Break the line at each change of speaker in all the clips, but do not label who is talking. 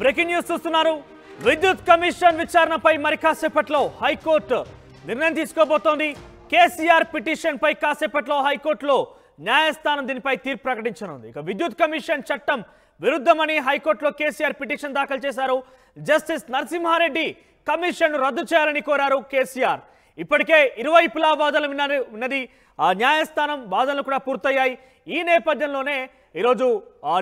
Breaking news చూస్తున్నారు. విద్యుత్ commission విచారణపై మరి కాసేపట్లో హైకోర్టు నిర్ణయం తీసుకోబోతోంది. కేసీఆర్ పిటిషన్ పై కాసేపట్లో హైకోర్టులో న్యాయస్థానం దీనిపై తీర్పు ప్రకటించనుంది. ఇక విద్యుత్ కమిషన్ చట్టం విరుద్ధమని హైకోర్టులో కేసీఆర్ పిటిషన్ దాఖలు చేశారు. జస్టిస్ నరసింహారెడ్డి కమిషన్ రద్దు చేయాలని కోరారు కేసీఆర్. ఇప్పటికే ఇరువైపులా వాదనలు ఉన్నది. న్యాయస్థానం వాదనలు కూడా పూర్తయ్యాయి. ఈ నేపథ్యంలోనే ఈరోజు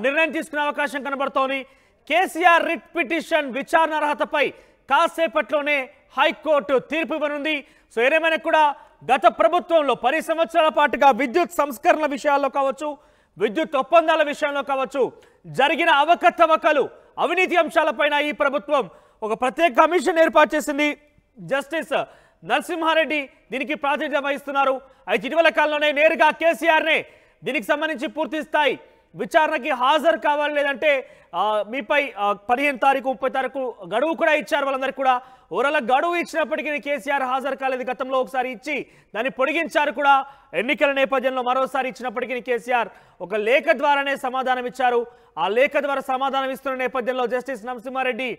నిర్ణయం తీసుకునే అవకాశం కనబడుతోంది. కేసీఆర్ రిట్ పిటిషన్ విచారణ అర్హతపై కాసేపట్లోనే హైకోర్టు తీర్పు ఇవ్వనుంది. సో ఏదేమైనా కూడా గత ప్రభుత్వంలో 10 సంవత్సరాల పాటుగా విద్యుత్ సంస్కరణల విషయాల్లో కావచ్చు, విద్యుత్ ఒప్పందాల విషయంలో కావచ్చు, జరిగిన అవకతవకలు, అవినీతి అంశాలపైన ఈ ప్రభుత్వం ఒక ప్రత్యేక కమిషన్ ఏర్పాటు చేసింది. జస్టిస్ నరసింహారెడ్డి దీనికి ప్రాతినిధ్యం వహిస్తున్నారు. అయితే ఇటీవల కాలంలోనే నేరుగా కేసీఆర్నే దీనికి సంబంధించి పూర్తి స్థాయి విచారణకి హాజరు కావాలి, లేదంటే మీపై 15 తారీఖు 30 తారీఖు గడువు కూడా ఇచ్చారు వాళ్ళందరికీ కూడా. ఓవరాల్ గడువు ఇచ్చినప్పటికీ కేసీఆర్ హాజరు కాలేదు. గతంలో ఒకసారి ఇచ్చి దాన్ని పొడిగించారు కూడా. ఎన్నికల నేపథ్యంలో మరోసారి ఇచ్చినప్పటికీ కేసీఆర్ ఒక లేఖ ద్వారానే సమాధానం ఇచ్చారు. ఆ లేఖ ద్వారా సమాధానం ఇస్తున్న నేపథ్యంలో జస్టిస్ నరసింహారెడ్డి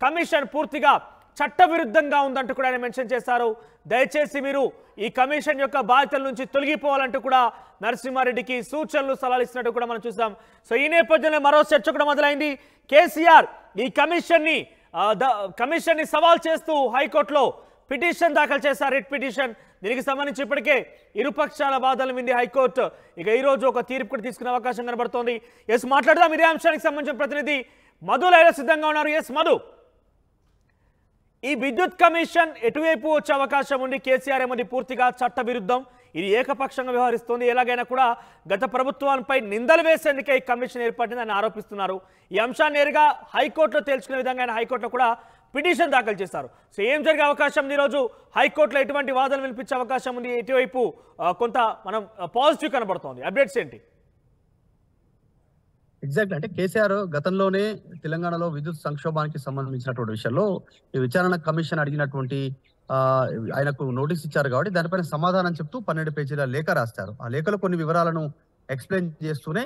కమిషన్ పూర్తిగా చట్టవిరుద్ధంగా ఉందంటూ కూడా ఆయన మెన్షన్ చేశారు. దయచేసి మీరు ఈ కమిషన్ యొక్క బాధ్యతల నుంచి తొలగిపోవాలంటూ కూడా నరసింహారెడ్డికి సూచనలు సలహాలు ఇస్తున్నట్టు కూడా మనం చూసాం. సో ఈ నేపథ్యంలో మరో చర్చ కూడా మొదలైంది. కేసీఆర్ ఈ కమిషన్ని సవాల్ చేస్తూ హైకోర్టులో పిటిషన్ దాఖలు చేశారు, రిట్ పిటిషన్. దీనికి సంబంధించి ఇప్పటికే ఇరుపక్షాల వాదనలు వింది హైకోర్టు. ఇక ఈ రోజు ఒక తీర్పు కూడా తీసుకునే అవకాశం కనబడుతోంది. ఎస్, మాట్లాడదాం ఇదే అంశానికి సంబంధించిన ప్రతినిధి మధు లైవ్ సిద్ధంగా ఉన్నారు. ఎస్ మధు, ఈ విద్యుత్ కమిషన్ ఎటువైపు వచ్చే అవకాశం ఉంది? కేసీఆర్ ఏమది పూర్తిగా చట్ట విరుద్ధం, ఇది ఏకపక్షంగా వ్యవహరిస్తుంది, ఎలాగైనా కూడా గత ప్రభుత్వాలపై నిందలు వేసేందుకే ఈ కమిషన్ ఏర్పడింది అని ఆరోపిస్తున్నారు. ఈ అంశాన్ని నేరుగా హైకోర్టులో తేల్చుకునే విధంగా ఆయన హైకోర్టులో కూడా పిటిషన్ దాఖలు చేశారు. సో ఏం జరిగే అవకాశం ఉంది ఈరోజు? హైకోర్టులో ఎటువంటి వాదనలు వినిపించే అవకాశం ఉంది? ఎటువైపు కొంత మనం పాజిటివ్ కనబడుతోంది? అప్డేట్స్ ఏంటి?
ఎగ్జాక్ట్ అంటే కేసీఆర్ గతంలోనే తెలంగాణలో విద్యుత్ సంక్షోభానికి సంబంధించినటువంటి విషయంలో ఈ విచారణ కమిషన్ అడిగినటువంటి ఆయనకు నోటీస్ ఇచ్చారు కాబట్టి దానిపైన సమాధానం చెప్తూ 12 పేజీల లేఖ రాస్తారు. ఆ లేఖలో కొన్ని వివరాలను ఎక్స్ప్లెయిన్ చేస్తూనే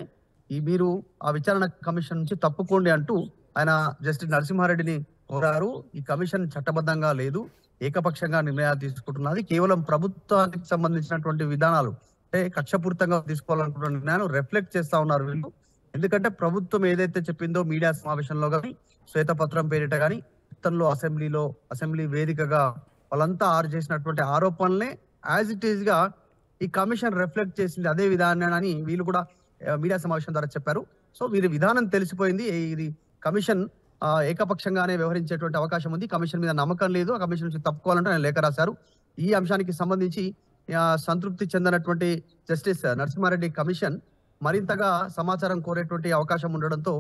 మీరు ఆ విచారణ కమిషన్ నుంచి తప్పుకోండి అంటూ ఆయన జస్టిస్ నరసింహారెడ్డిని కోరారు. ఈ కమిషన్ చట్టబద్ధంగా లేదు, ఏకపక్షంగా నిర్ణయాలు తీసుకుంటున్నది, కేవలం ప్రభుత్వానికి సంబంధించినటువంటి విధానాలు అంటే కక్షపూరితంగా తీసుకోవాలనుకుంటున్న నిర్ణయాలు రిఫ్లెక్ట్ చేస్తా ఉన్నారు వీళ్ళు. ఎందుకంటే ప్రభుత్వం ఏదైతే చెప్పిందో మీడియా సమావేశంలో కానీ, శ్వేతపత్రం పేరిట కానీ, గతంలో అసెంబ్లీ వేదికగా వాళ్ళంతా చేసినటువంటి ఆరోపణలే యాజ్ ఇట్ ఈజ్ గా ఈ కమిషన్ రిఫ్లెక్ట్ చేసింది అదే విధానాన్ని వీళ్ళు కూడా మీడియా సమావేశం ద్వారా చెప్పారు. సో వీరి విధానం తెలిసిపోయింది. ఇది కమిషన్ ఏకపక్షంగానే వ్యవహరించేటువంటి అవకాశం ఉంది, కమిషన్ మీద నమ్మకం లేదు, ఆ కమిషన్ నుంచి తప్పుకోవాలంటే ఆయన లేఖ రాశారు. ఈ అంశానికి సంబంధించి సంతృప్తి చెందినటువంటి జస్టిస్ నరసింహారెడ్డి కమిషన్ మరింతగా సమాచారం కోరేటువంటి అవకాశం ఉండడంతో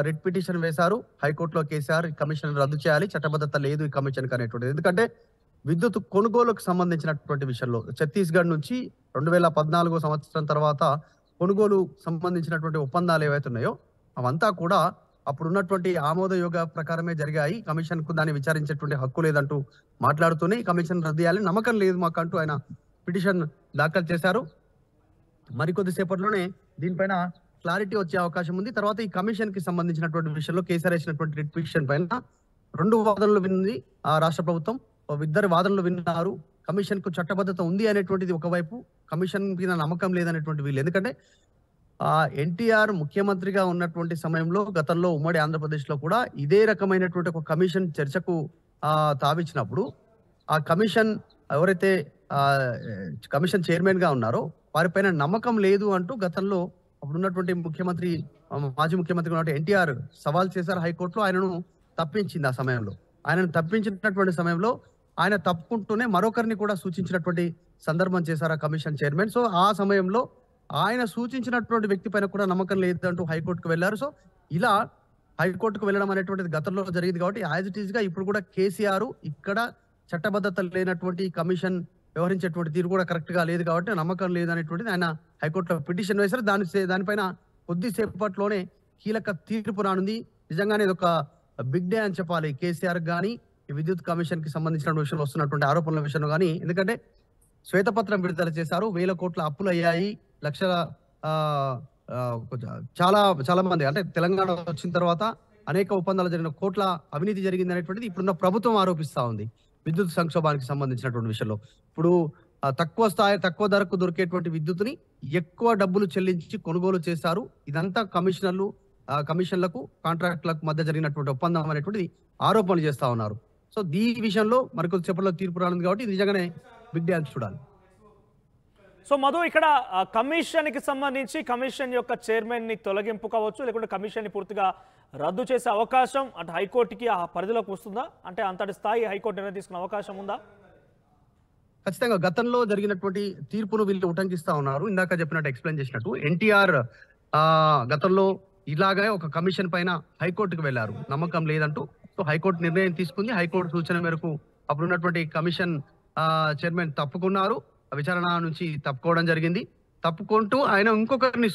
రిట్ పిటిషన్ వేశారు హైకోర్టులో. కేసీఆర్ కమిషన్ రద్దు చేయాలి, చట్టబద్ధత లేదు ఈ కమిషన్ అనేటువంటిది. ఎందుకంటే విద్యుత్ కొనుగోలుకు సంబంధించినటువంటి విషయంలో ఛత్తీస్గఢ్ నుంచి 2014 సంవత్సరం తర్వాత కొనుగోలు సంబంధించినటువంటి ఒప్పందాలు ఏవైతే ఉన్నాయో అవంతా కూడా అప్పుడున్నటువంటి ఆమోదయోగ ప్రకారమే జరిగాయి. కమిషన్ కు దాన్ని విచారించేటువంటి హక్కు లేదంటూ మాట్లాడుతూనే ఈ కమిషన్ రద్దు చేయాలి, నమ్మకం లేదు మాకు అంటూ ఆయన పిటిషన్ దాఖలు చేశారు. మరికొద్దిసేపట్లోనే దీనిపైన క్లారిటీ వచ్చే అవకాశం ఉంది. తర్వాత ఈ కమిషన్ కి సంబంధించినటువంటి విషయంలో కేసీఆర్ వేసినటువంటి రిట్ పిటిషన్ పైన 2 వాదనలు విన్నది రాష్ట్ర ప్రభుత్వం, 2 వాదనలు విన్నారు. కమిషన్ కు చట్టబద్ధత ఉంది అనేటువంటిది ఒకవైపు, కమిషన్ మీద నమ్మకం లేదనేటువంటి వీళ్ళు. ఎందుకంటే ఎన్టీఆర్ ముఖ్యమంత్రిగా ఉన్నటువంటి సమయంలో గతంలో ఉమ్మడి ఆంధ్రప్రదేశ్ లో కూడా ఇదే రకమైనటువంటి ఒక కమిషన్ చర్చకు తావిచ్చినప్పుడు ఆ కమిషన్ ఎవరైతే కమిషన్ చైర్మన్ గా ఉన్నారో వారిపైన నమ్మకం లేదు అంటూ గతంలో అప్పుడున్నటువంటి మాజీ ముఖ్యమంత్రి ఉన్నటువంటి ఎన్టీఆర్ సవాల్ చేశారు హైకోర్టులో. ఆయనను తప్పించింది. ఆ సమయంలో ఆయనను తప్పించినటువంటి సమయంలో ఆయన తప్పుకుంటూనే మరొకరిని కూడా సూచించినటువంటి సందర్భం చేశారు ఆ కమిషన్ చైర్మన్. సో ఆ సమయంలో ఆయన సూచించినటువంటి వ్యక్తి పైన కూడా నమ్మకం లేదంటూ హైకోర్టుకు వెళ్లారు. సో ఇలా హైకోర్టుకు వెళ్ళడం అనేటువంటిది గతంలో జరిగింది కాబట్టి యాజ్ ఇట్ ఈజ్ గా ఇప్పుడు కూడా కేసీఆర్ ఇక్కడ చట్టబద్ధత లేనటువంటి కమిషన్ వ్యవహరించేటువంటి తీరు కూడా కరెక్ట్ గా లేదు కాబట్టి నమ్మకం లేదనేటువంటిది ఆయన హైకోర్టులో పిటిషన్ వేశారు. దానిపైన కొద్దిసేపట్లోనే కీలక తీర్పు రానుంది. నిజంగానే ఇది ఒక బిగ్ డే అని చెప్పాలి కేసీఆర్ కానీ ఈ విద్యుత్ కమిషన్ కి సంబంధించిన విషయంలో వస్తున్నటువంటి ఆరోపణల విషయంలో కానీ. ఎందుకంటే శ్వేతపత్రం విడుదల చేశారు, 1000 కోట్ల అప్పులు అయ్యాయి, లక్షల చాలా మంది అంటే తెలంగాణ వచ్చిన తర్వాత అనేక ఒప్పందాలు జరిగిన కోట్ల అవినీతి జరిగింది అనేటువంటిది ఇప్పుడున్న ప్రభుత్వం ఆరోపిస్తా ఉంది విద్యుత్ సంక్షోభానికి సంబంధించినటువంటి విషయంలో. ఇప్పుడు తక్కువ ధరకు దొరికేటువంటి విద్యుత్తుని ఎక్కువ డబ్బులు చెల్లించి కొనుగోలు చేశారు. ఇదంతా కమిషన్లకు కాంట్రాక్టులకు మధ్య జరిగినటువంటి ఒప్పందం అనేటువంటిది ఆరోపణలు చేస్తా ఉన్నారు. సో ఈ విషయంలో మరికొద్ది సేపట్లో తీర్పు రానుంది కాబట్టి ఇది నిజంగానే బిగ్ డే అని చూడాలి.
సో మధు, ఇక్కడ కమిషన్కి సంబంధించి కమిషన్ యొక్క చైర్మన్ని తొలగింపు కావచ్చు, లేకుంటే కమిషన్ని పూర్తిగా రద్దు చేసే అవకాశం అటు హైకోర్టుకి ఆ పరిధిలోకి వస్తుందా? అంటే అంతటి స్థాయి హైకోర్టు నిర్ణయం తీసుకునే అవకాశం ఉందా?
ఖచ్చితంగా గతంలో జరిగినటువంటి తీర్పును వీళ్ళు ఉటంకిస్తా ఉన్నారు. ఇందాక చెప్పినట్టు ఎక్స్ప్లెయిన్ చేసినట్టు ఎన్టీఆర్ గతంలో ఇలాగే ఒక కమిషన్ పైన హైకోర్టుకు వెళ్లారు, నమ్మకం లేదంటూ. సో హైకోర్టు నిర్ణయం తీసుకుంది. హైకోర్టు సూచన మేరకు అప్పుడున్నటువంటి కమిషన్ చైర్మన్ తప్పుకున్నారు, విచారణ నుంచి తప్పుకోవడం జరిగింది. తప్పుకుంటూ ఆయన ఇంకొకరిని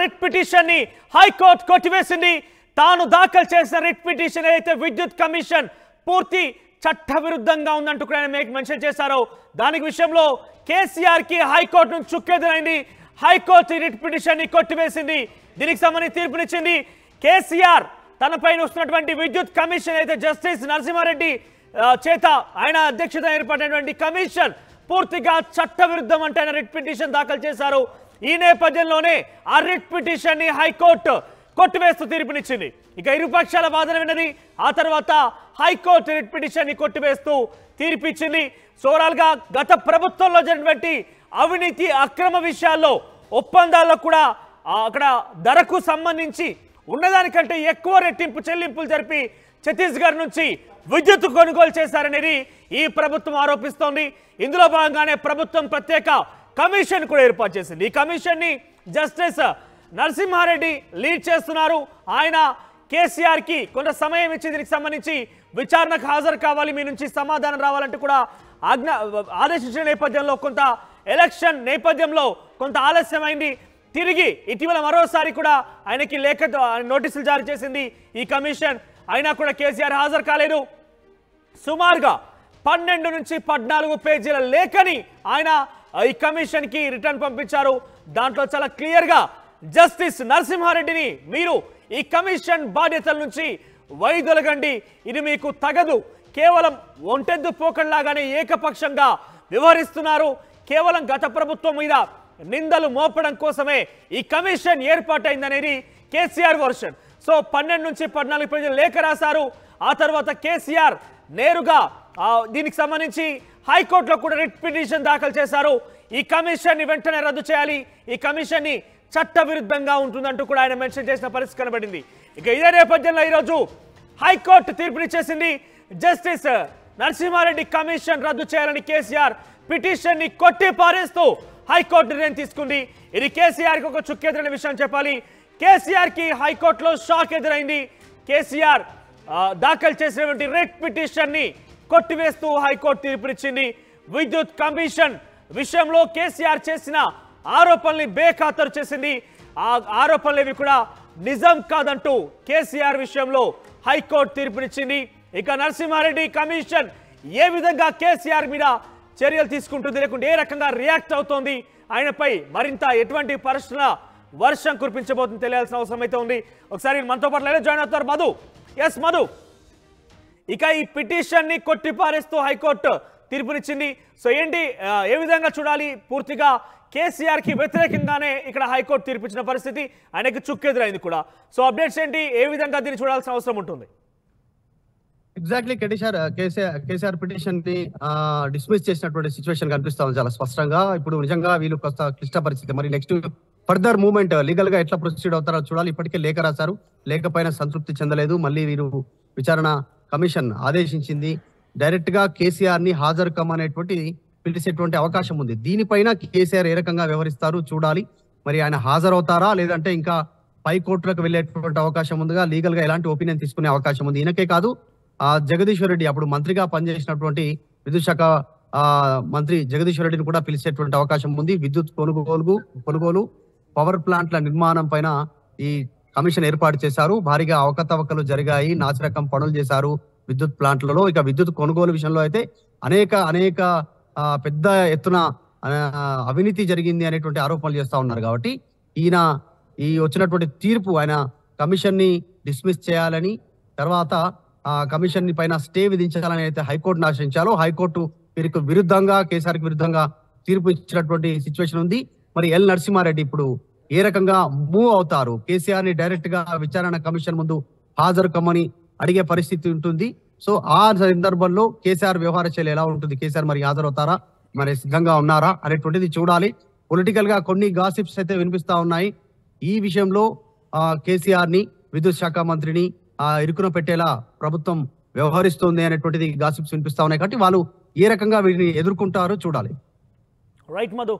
రిట్ పిటిషన్ ని హైకోర్టు కొట్టివేసింది. తాను దాఖలు చేసిన రిట్ పిటిషన్ ఏదైతే విద్యుత్ కమిషన్ పూర్తి చట్ట విరుద్ధంగా ఉందంటూ కూడా ఆయన మెన్షన్ చేశారో దానికి విషయంలో కేసీఆర్ కి హైకోర్టు నుంచి చుక్కెదురైంది. హైకోర్టు రిట్ పిటిషన్ ని కొట్టివేసింది. దీనికి సంబంధించి తీర్పునిచ్చింది. కేసీఆర్ తనపైన వస్తున్నటువంటి విద్యుత్ కమిషన్ అయితే జస్టిస్ నరసింహారెడ్డి చేత ఆయన అధ్యక్షత ఏర్పడినటువంటి కమిషన్ పూర్తిగా చట్ట విరుద్ధం అంటే ఆయన రిట్ పిటిషన్ దాఖలు చేశారు. ఈ నేపథ్యంలోనే ఆ రిట్ పిటిషన్ ని హైకోర్టు కొట్టివేస్తూ తీర్పునిచ్చింది. ఇక ఇరుపక్షాల వాదన విన్నది. ఆ తర్వాత హైకోర్టు రిట్ పిటిషన్ ని కొట్టివేస్తూ తీర్పిచ్చింది. ఓవరాల్ గా గత ప్రభుత్వంలో జరిగినటువంటి అవినీతి అక్రమ విషయాల్లో ఒప్పందాల్లో కూడా అక్కడ ధరకు సంబంధించి ఉన్నదానికంటే ఎక్కువ రెట్టింపు చెల్లింపులు జరిపి ఛత్తీస్గఢ్ నుంచి విద్యుత్ కొనుగోలు చేశారనేది ఈ ప్రభుత్వం ఆరోపిస్తోంది. ఇందులో భాగంగానే ప్రభుత్వం ప్రత్యేక కమిషన్ కూడా ఏర్పాటు చేసింది. ఈ కమిషన్ ని జస్టిస్ నరసింహారెడ్డి లీడ్ చేస్తున్నారు. ఆయన కేసీఆర్ కి కొంత సమయం ఇచ్చి దీనికి సంబంధించి విచారణకు హాజరు కావాలి, మీ నుంచి సమాధానం రావాలంటూ కూడా ఆదేశించిన నేపథ్యంలో కొంత ఎలక్షన్ నేపథ్యంలో కొంత ఆలస్యమైంది. తిరిగి ఇటీవల మరోసారి కూడా ఆయనకి నోటీసులు జారీ చేసింది ఈ కమిషన్. అయినా కూడా కేసీఆర్ హాజరు కాలేదు. సుమారుగా 12 నుంచి 14 పేజీల లేఖని ఆయన ఈ కమిషన్ కి రిటర్న్ పంపించారు. దాంట్లో చాలా క్లియర్ గా జస్టిస్ నరసింహారెడ్డిని మీరు ఈ కమిషన్ బాధ్యతల నుంచి వైదొలగండి, ఇది మీకు తగదు, కేవలం ఒంటెద్దు పోకల్లాగానే ఏకపక్షంగా వ్యవహరిస్తున్నారు, కేవలం గత ప్రభుత్వం మీద నిందలు మోపడం కోసమే ఈ కమిషన్ ఏర్పాటైందనేది కేసీఆర్ వర్షన్. సో 12 నుంచి 14 పేజీల లేఖ రాశారు. ఆ తర్వాత కేసీఆర్ నేరుగా దీనికి సంబంధించి హైకోర్టులో కూడా రిట్ పిటిషన్ దాఖలు చేశారు. ఈ కమిషన్ ని వెంటనే రద్దు చేయాలి, ఈ కమిషన్ ని చట్ట విరుద్ధంగా ఉంటుందంటూ కూడా ఆయన మెన్షన్ చేసిన పరిస్థితి కనబడింది. ఇక ఇదే నేపథ్యంలో ఈరోజు హైకోర్టు తీర్పునిచ్చేసింది. జస్టిస్ నరసింహారెడ్డి కమిషన్ రద్దు చేయాలని కేసీఆర్ పిటిషన్ ని కొట్టి పారేస్తూ హైకోర్టు నిర్ణయం తీసుకుంది. ఇది కేసీఆర్ కి ఒక చుక్కెదురైన విషయం చెప్పాలి. కేసీఆర్ కి హైకోర్టులో షాక్ ఎదురైంది. కేసీఆర్ దాఖలు చేసినటువంటి రిట్ పిటిషన్ ని కొట్టివేస్తూ హైకోర్టు తీర్పునిచ్చింది. విద్యుత్ కమిషన్ విషయంలో కేసీఆర్ చేసిన ఆరోపణల్ని బేఖాతరు చేసింది. ఆ ఆరోపణలు కూడా నిజం కాదంటూ కేసీఆర్ విషయంలో హైకోర్టు తీర్పునిచ్చింది. ఇక నరసింహారెడ్డి కమిషన్ ఏ విధంగా కేసీఆర్ మీద చర్యలు తీసుకుంటుంది, లేకుంటే ఏ రకంగా రియాక్ట్ అవుతోంది, ఆయనపై మరింత ఎటువంటి పరిస్థితుల వర్షం కురిపించబోతుంది తెలియాల్సిన అవసరం అయితే ఉంది. ఒకసారి మనతో పాటు జాయిన్ అవుతారు మధు. ఎస్ మధు, ఇక ఈ పిటిషన్ ని కొట్టిపారేస్తూ హైకోర్టు తీర్పునిచ్చింది. సో ఏంటి, ఏ విధంగా చూడాలి? పూర్తిగా కేసీఆర్ కి వ్యతిరేకంగానే ఇక్కడ హైకోర్టు తీర్పిచ్చిన పరిస్థితి, ఆయనకి చుక్కెదురైంది కూడా. సో అప్డేట్స్ ఏంటి, ఏ విధంగా దీన్ని చూడాల్సిన అవసరం ఉంటుంది?
ఎగ్జాక్ట్లీ కేసీఆర్ పిటిషన్ ని డిస్మిస్ చేసినటువంటి సిచ్యువేషన్ కనిపిస్తా ఉంది చాలా స్పష్టంగా. ఇప్పుడు నిజంగా వీళ్ళు కొంత క్లిష్ట పరిస్థితి. మరి నెక్స్ట్ ఫర్దర్ మూవ్మెంట్ లీగల్ గా ఎట్లా ప్రొసీడ్ అవుతారో చూడాలి. ఇప్పటికే లేఖ రాశారు, లేఖ పైన సంతృప్తి చెందలేదు. మళ్ళీ వీరు విచారణ కమిషన్ ఆదేశించింది, డైరెక్ట్ గా కేసీఆర్ ని హాజరు కమ్మనేటువంటి పిలిచేటువంటి అవకాశం ఉంది. దీనిపైన కేసీఆర్ ఏ రకంగా వ్యవహరిస్తారు చూడాలి. మరి ఆయన హాజరవుతారా లేదంటే ఇంకా పై కోర్టులకు వెళ్ళేటువంటి అవకాశం ఉందిగా, లీగల్ గా ఎలాంటి ఒపీనియన్ తీసుకునే అవకాశం ఉంది. ఈయనకే కాదు, జగదీశ్వర్ రెడ్డి అప్పుడు మంత్రిగా పనిచేసినటువంటి విద్యుత్ శాఖ మంత్రి జగదీశ్వర్ రెడ్డిని కూడా పిలిచేటువంటి అవకాశం ఉంది. విద్యుత్ కొనుగోలు పవర్ ప్లాంట్ల నిర్మాణం పైన ఈ కమిషన్ ఏర్పాటు చేశారు. భారీగా అవకతవకలు జరిగాయి, నాసిరకం పనులు చేశారు విద్యుత్ ప్లాంట్లలో. ఇక విద్యుత్ కొనుగోలు విషయంలో అయితే అనేక పెద్ద ఎత్తున అవినీతి జరిగింది అనేటువంటి ఆరోపణలు చేస్తా ఉన్నారు. కాబట్టి ఈయన ఈ వచ్చినటువంటి తీర్పు ఆయన కమిషన్ ని డిస్మిస్ చేయాలని, తర్వాత ఆ కమిషన్ పైన స్టే విధించాలని అయితే హైకోర్టును ఆశ్రయించాలో హైకోర్టు వీరికి విరుద్ధంగా, కేసీఆర్ కి విరుద్ధంగా తీర్పు ఇచ్చినటువంటి సిచ్యువేషన్ ఉంది. మరి ఎల్ నరసింహారెడ్డి ఇప్పుడు ఏ రకంగా మూవ్ అవుతారు? కేసీఆర్ ని డైరెక్ట్ గా విచారణ కమిషన్ ముందు హాజరు కమ్మని అడిగే పరిస్థితి ఉంటుంది. సో ఆ సందర్భంలో కేసీఆర్ వ్యవహార శైలి ఎలా ఉంటుంది? కేసీఆర్ మరి హాజరవుతారా, మరి సిద్ధంగా ఉన్నారా అనేటువంటిది చూడాలి. పొలిటికల్ గా కొన్ని గాసిప్స్ అయితే వినిపిస్తా ఉన్నాయి. ఈ విషయంలో కేసీఆర్ ని, విద్యుత్ శాఖ మంత్రిని ఇరుకున పెట్టేలా ప్రభుత్వం వ్యవహరిస్తుంది అనేటువంటిది గాసిప్స్ వినిపిస్తా ఉన్నాయి. కాబట్టి వాళ్ళు ఏ రకంగా వీటిని ఎదుర్కొంటారో చూడాలి.
రైట్ మధు.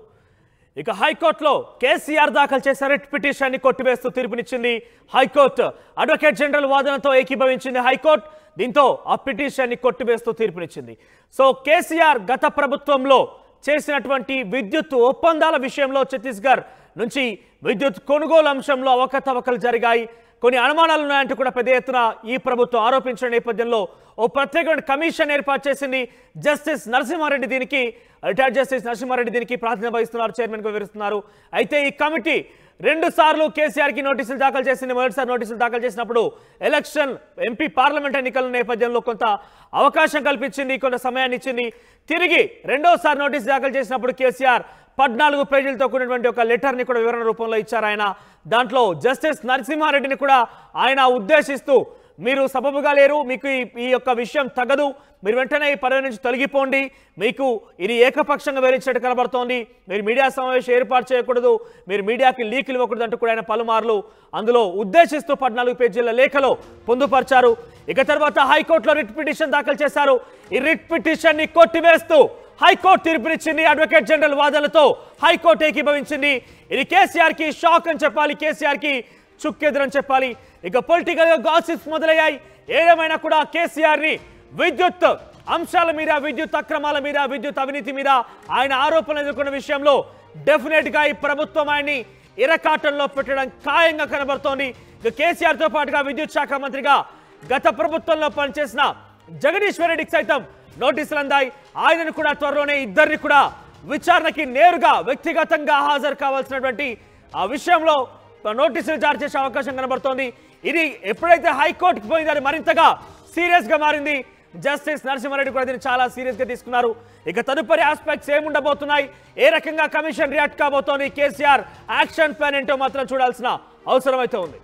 ఇక హైకోర్టులో కేసీఆర్ దాఖలు చేసిన రిట్ పిటిషన్ ని కొట్టివేస్తూ తీర్పునిచ్చింది హైకోర్టు. అడ్వకేట్ జనరల్ వాదనతో ఏకీభవించింది హైకోర్టు. దీంతో ఆ పిటిషన్ ని కొట్టివేస్తూ తీర్పునిచ్చింది. సో కేసీఆర్ గత ప్రభుత్వంలో చేసినటువంటి విద్యుత్ ఒప్పందాల విషయంలో ఛత్తీస్గఢ్ నుంచి విద్యుత్ కొనుగోలు అంశంలో అవకతవకలు జరిగాయి, కొన్ని అనుమానాలు ఉన్నాయంటూ కూడా పెద్ద ఎత్తున ఈ ప్రభుత్వం ఆరోపించిన నేపథ్యంలో ఓ ప్రత్యేకమైన కమిషన్ ఏర్పాటు చేసింది. జస్టిస్ నరసింహారెడ్డి దీనికి, రిటైర్డ్ జస్టిస్ నరసింహారెడ్డి దీనికి ప్రాతినిధ్యం వహిస్తున్నారు, చైర్మన్గా వివరిస్తున్నారు. అయితే ఈ కమిటీ 2 సార్లు కేసీఆర్కి నోటీసులు దాఖలు చేసింది. మొదటిసారి నోటీసులు దాఖలు చేసినప్పుడు ఎలక్షన్, ఎంపీ పార్లమెంట్ ఎన్నికల నేపథ్యంలో కొంత అవకాశం కల్పించింది, కొంత సమయాన్ని ఇచ్చింది. తిరిగి రెండోసారి నోటీసు దాఖలు చేసినప్పుడు కేసీఆర్ 14 పేజీలతో కూడినటువంటి ఒక లెటర్ని కూడా వివరణ రూపంలో ఇచ్చారు ఆయన. దాంట్లో జస్టిస్ నరసింహారెడ్డిని కూడా ఆయన ఉద్దేశిస్తూ, మీరు సబబుగా లేరు, మీకు ఈ యొక్క విషయం తగదు, మీరు వెంటనే ఈ పదవి నుంచి తొలగిపోండి, మీకు ఇది ఏకపక్షంగా వివరించినట్టు కనబడుతోంది, మీరు మీడియా సమావేశం ఏర్పాటు చేయకూడదు, మీరు మీడియాకి లీకులు ఇవ్వకూడదు అంటూ కూడా ఆయన పలుమార్లు అందులో ఉద్దేశిస్తూ 14 పేజీల లేఖలో పొందుపరిచారు. ఇక తర్వాత హైకోర్టులో రిట్ పిటిషన్ దాఖలు చేశారు. ఈ రిట్ పిటిషన్ ని కొట్టివేస్తూ హైకోర్టు తీర్పునిచ్చింది. అడ్వకేట్ జనరల్ వాదనలతో హైకోర్టు ఏకీభవించింది. ఇది కేసీఆర్ కి షాక్ అని చెప్పాలి, కేసీఆర్ కి చుక్కెదురని చెప్పాలి. ఇక పొలిటికల్ గా గాసిప్స్ మొదలయ్యాయి. ఏదేమైనా కూడా కేసీఆర్ ని విద్యుత్ అంశాల మీద, విద్యుత్ అక్రమాల మీద, విద్యుత్ అవినీతి మీద ఆయన ఆరోపణలు ఎదుర్కొన్న విషయంలో డెఫినెట్ గా ఈ ప్రభుత్వం ఆయన్ని ఇరకాటంలో పెట్టడం ఖాయంగా కనబడుతోంది. ఇక కేసీఆర్ తో పాటుగా విద్యుత్ శాఖ మంత్రిగా గత ప్రభుత్వంలో పనిచేసిన జగదీశ్వర్ రెడ్డికి సైతం నోటీసులు అందాయి. ఆయనను కూడా త్వరలోనే ఇద్దరిని కూడా విచారణకి నేరుగా వ్యక్తిగతంగా హాజరు కావాల్సినటువంటి ఆ విషయంలో నోటీసులు జారీ చేసే అవకాశం కనబడుతోంది. ఇది ఎప్పుడైతే హైకోర్టుకి పోయింది అది మరింతగా సీరియస్ గా మారింది. జస్టిస్ నరసింహారెడ్డి కూడా దీన్ని చాలా సీరియస్ గా తీసుకున్నారు. ఇక తదుపరి ఆస్పెక్ట్స్ ఏముండబోతున్నాయి, ఏ రకంగా కమిషన్ రియాక్ట్ కాబోతోంది, కేసీఆర్ యాక్షన్ ప్లాన్ ఏంటో మాత్రం చూడాల్సిన అవసరం అయితే ఉంది.